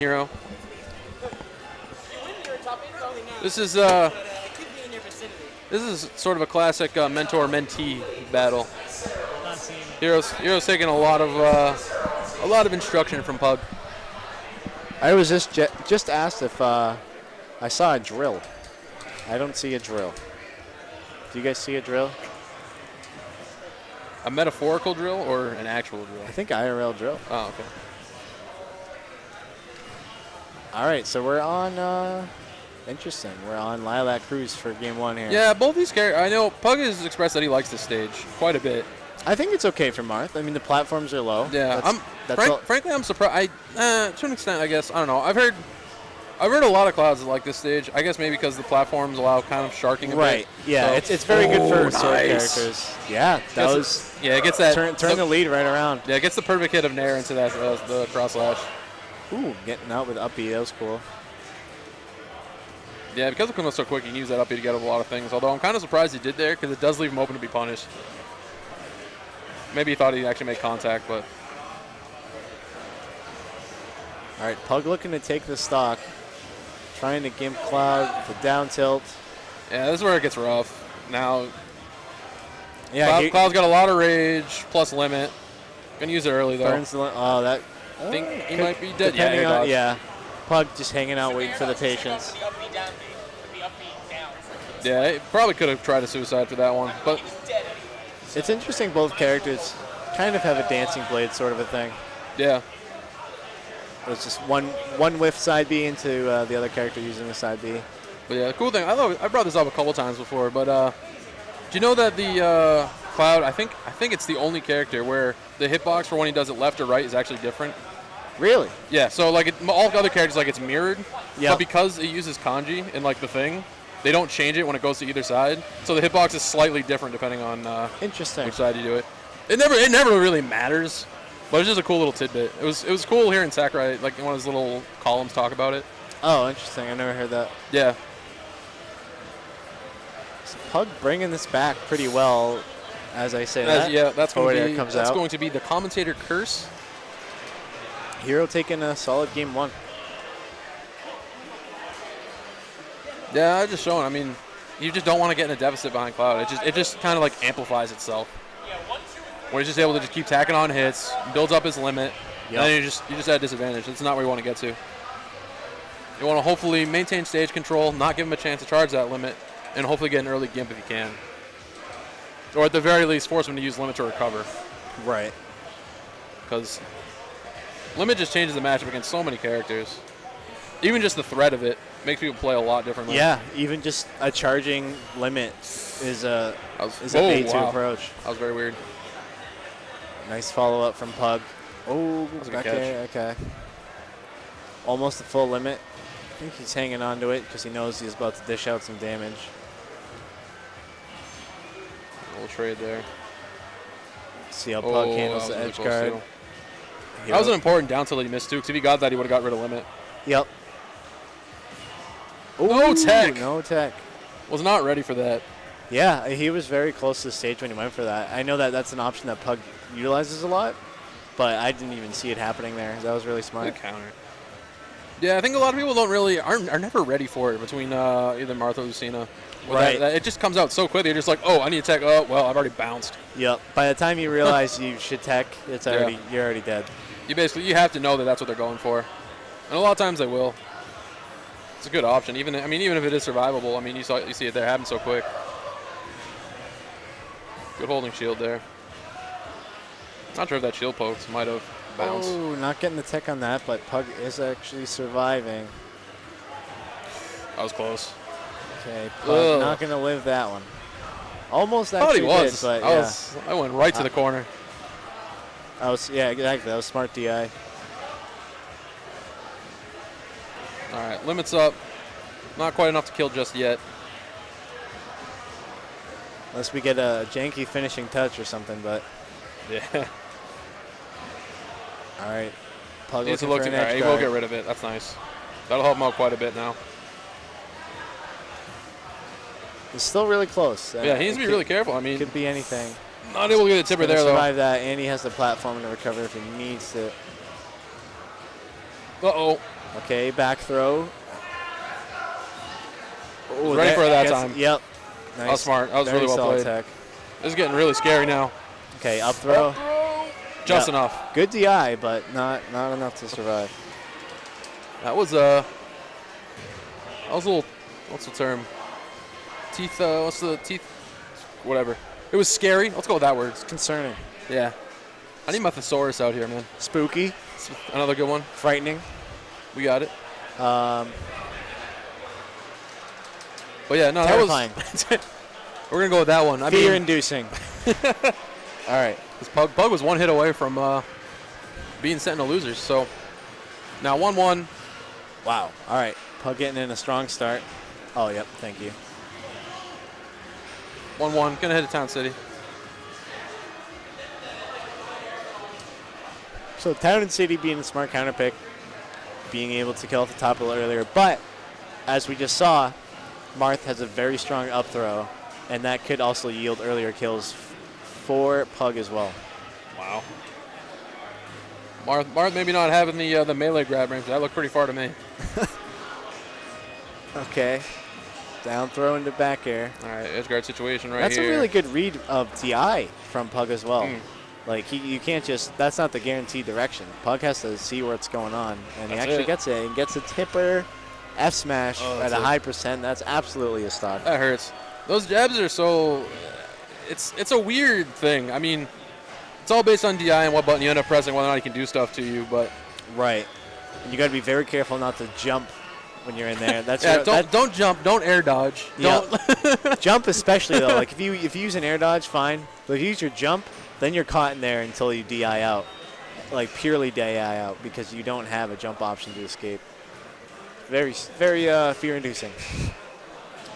Hero. This is sort of a classic mentor-mentee battle. Hero's taking a lot of instruction from Pug. I was just asked if I saw a drill. I don't see a drill. Do you guys see a drill? A metaphorical drill or an actual drill? I think IRL drill. Oh, okay. All right, so we're on. Interesting. We're on Lilac Cruise for game one here. Yeah, both these characters. I know Pug has expressed that he likes this stage quite a bit. I think it's okay for Marth. I mean, the platforms are low. Yeah, frankly, I'm surprised. To an extent, I guess. I don't know. I've heard a lot of clouds that like this stage. I guess maybe because the platforms allow kind of sharking a bit. Right. Yeah, so it's very good for sword characters. Yeah, that was. Yeah, it gets that. Turn the lead right around. Yeah, it gets the perfect hit of Nair into that the cross slash. Ooh, getting out with uppy. That was cool. Yeah, because it comes out so quick, you can use that uppy to get up a lot of things. Although I'm kind of surprised he did there because it does leave him open to be punished. Maybe he thought he'd actually make contact, but. All right, Pug looking to take the stock. Trying to gimp Cloud with the down tilt. Yeah, this is where it gets rough. Now, yeah, Cloud's got a lot of rage plus limit. Gonna use it early though. Burns the I think he might be dead. Yeah, Pug just hanging out waiting for the patience. Yeah, he probably could have tried a suicide for that one, but it's interesting. Both characters kind of have a dancing blade sort of a thing. Yeah. It's just one whiff side B into the other character using the side B. But yeah, the cool thing, I brought this up a couple times before, but do you know that the Cloud, I think it's the only character where the hitbox for when he does it left or right is actually different. Really? Yeah, so like all the other characters, like it's mirrored, yep. But because it uses kanji in like the thing, they don't change it when it goes to either side. So the hitbox is slightly different depending on interesting which side you do it. It never really matters. But it's just a cool little tidbit. It was cool hearing Sakurai, like in one of his little columns, talk about it. Oh, interesting. I never heard that. Yeah. So Pug bringing this back pretty well, as I say that. Yeah, that's going to be the commentator curse. Hero taking a solid game one. Yeah, I just showing. I mean, you just don't want to get in a deficit behind Cloud. It just kind of like amplifies itself. Where he's just able to just keep tacking on hits, builds up his limit, and then you just at a disadvantage. That's not where you want to get to. You want to hopefully maintain stage control, not give him a chance to charge that limit, and hopefully get an early gimp if you can. Or at the very least, force him to use limit to recover. Right. Because limit just changes the matchup against so many characters. Even just the threat of it makes people play a lot differently. Yeah, even just a charging limit is a way to approach. That was very weird. Nice follow-up from Pug. Oh, okay. Almost a full limit. I think he's hanging on to it because he knows he's about to dish out some damage. A little trade there. See how Pug handles the edge guard. That was an important down tilt he missed, too, because if he got that, he would have got rid of limit. Yep. Ooh, no tech. No tech. Was not ready for that. Yeah, he was very close to the stage when he went for that. I know that that's an option that Pug utilizes a lot, but I didn't even see it happening there. That was really smart. Good counter. Yeah, I think a lot of people are never ready for it between either Marth or Lucina. Right. It just comes out so quickly. You're just like, oh, I need to tech. Oh, well, I've already bounced. Yep. By the time you realize you should tech, you're already dead. You have to know that that's what they're going for, and a lot of times they will. It's a good option, even if it is survivable. I mean, you see it there happen so quick. Good holding shield there. Not sure if that shield pokes might have bounced. Oh, not getting the tech on that, but Pug is actually surviving. That was close. Okay, Pug not going to live that one. Almost actually did, but I went right to the corner. Exactly. That was smart DI. All right, limits up. Not quite enough to kill just yet. Unless we get a janky finishing touch or something, but. Yeah. All right. Pug needs to look to he will get rid of it. That's nice. That'll help him out quite a bit now. It's still really close. Yeah, he needs to be really careful. I mean, could be anything. Not able to get a tipper there, though. Survive that, and he has the platform to recover if he needs to. Uh-oh. Okay, back throw. Ooh, Ready for that time. Yep. Nice. That was smart. That was Very really well solid played. tech. This is getting really scary now. Okay, up throw. Just enough. Good DI, but not enough to survive. That was a little, what's the term? Teeth, what's the teeth? Whatever. It was scary. Let's go with that word. It's concerning. Yeah. I need my thesaurus out here, man. Spooky. Another good one. Frightening. We got it. Terrifying. But yeah, no, that was. We're going to go with that one. Fear-inducing. All right. Pug was one hit away from being sent into losers. So now 1-1. Wow. All right. Pug getting in a strong start. Oh, yep. Thank you. 1-1. Going to head to Town City. So Town and City being a smart counter pick, being able to kill at the top a little earlier. But as we just saw, Marth has a very strong up throw, and that could also yield earlier kills for Pug as well. Wow. Marth maybe not having the melee grab range. That looked pretty far to me. Okay. Down throw into back air. All right, edge guard situation right That's here. a really good read of DI from Pug as well. Mm. Like, you can't just, that's not the guaranteed direction. Pug has to see what's going on, and he actually gets it. He gets a tipper F smash at a high percent. That's absolutely a stock. That hurts. Those jabs are so, it's a weird thing. I mean, it's all based on DI and what button you end up pressing, whether or not he can do stuff to you, but. Right. And you got to be very careful not to jump when you're in there. That's don't jump, don't air dodge. Don't jump especially though. Like if you use an air dodge, fine. But if you use your jump, then you're caught in there until you DI out, like purely DI out, because you don't have a jump option to escape. Very fear-inducing.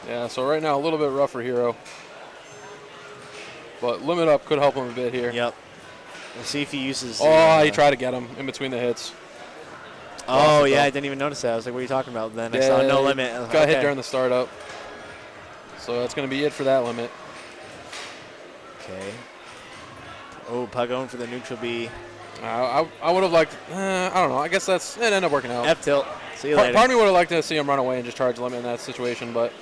Yeah. So right now a little bit rough for Hero, but limit up could help him a bit here. Yep. We'll see if he uses. He tried to get him in between the hits. Oh, yeah, I didn't even notice that. I was like, what are you talking about? Then I saw no limit. Got hit during the startup. So that's going to be it for that limit. Okay. Oh, Pug going for the neutral B. I would have liked, I don't know. I guess it ended up working out. F-tilt. See you later. Part of me would have liked to see him run away and just charge limit in that situation, but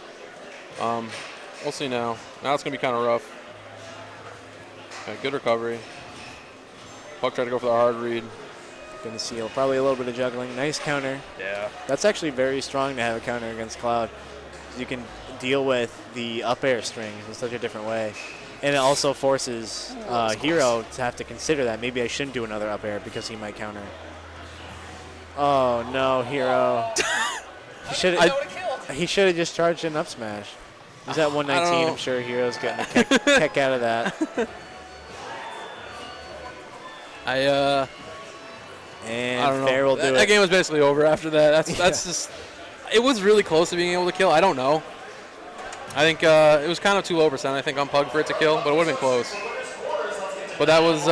we'll see now. Now it's going to be kind of rough. Okay, good recovery. Pug tried to go for the hard read. Going to seal. Probably a little bit of juggling. Nice counter. Yeah. That's actually very strong to have a counter against Cloud. You can deal with the up air strings in such a different way. And it also forces Hero to have to consider that. Maybe I shouldn't do another up air because he might counter. Oh, no, Hero. He should have just charged an up smash. He's at 119. I'm sure Hero's getting a kick out of that. And I don't know. Fair will do it. That game was basically over after that. That's just. It was really close to being able to kill. I don't know. I think it was kind of too low percent. I think on Pug for it to kill, but it would have been close. But that was